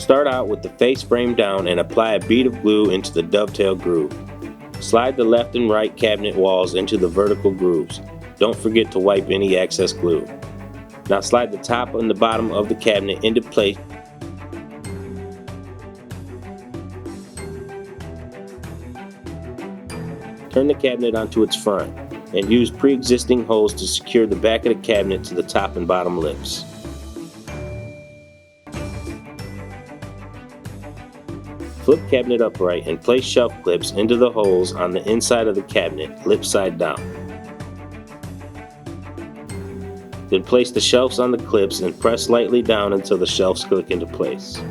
Start out with the face frame down and apply a bead of glue into the dovetail groove. Slide the left and right cabinet walls into the vertical grooves. Don't forget to wipe any excess glue. Now slide the top and the bottom of the cabinet into place. Turn the cabinet onto its front and use pre-existing holes to secure the back of the cabinet to the top and bottom lips. Flip cabinet upright and place shelf clips into the holes on the inside of the cabinet, lip side down. Then place the shelves on the clips and press lightly down until the shelves click into place.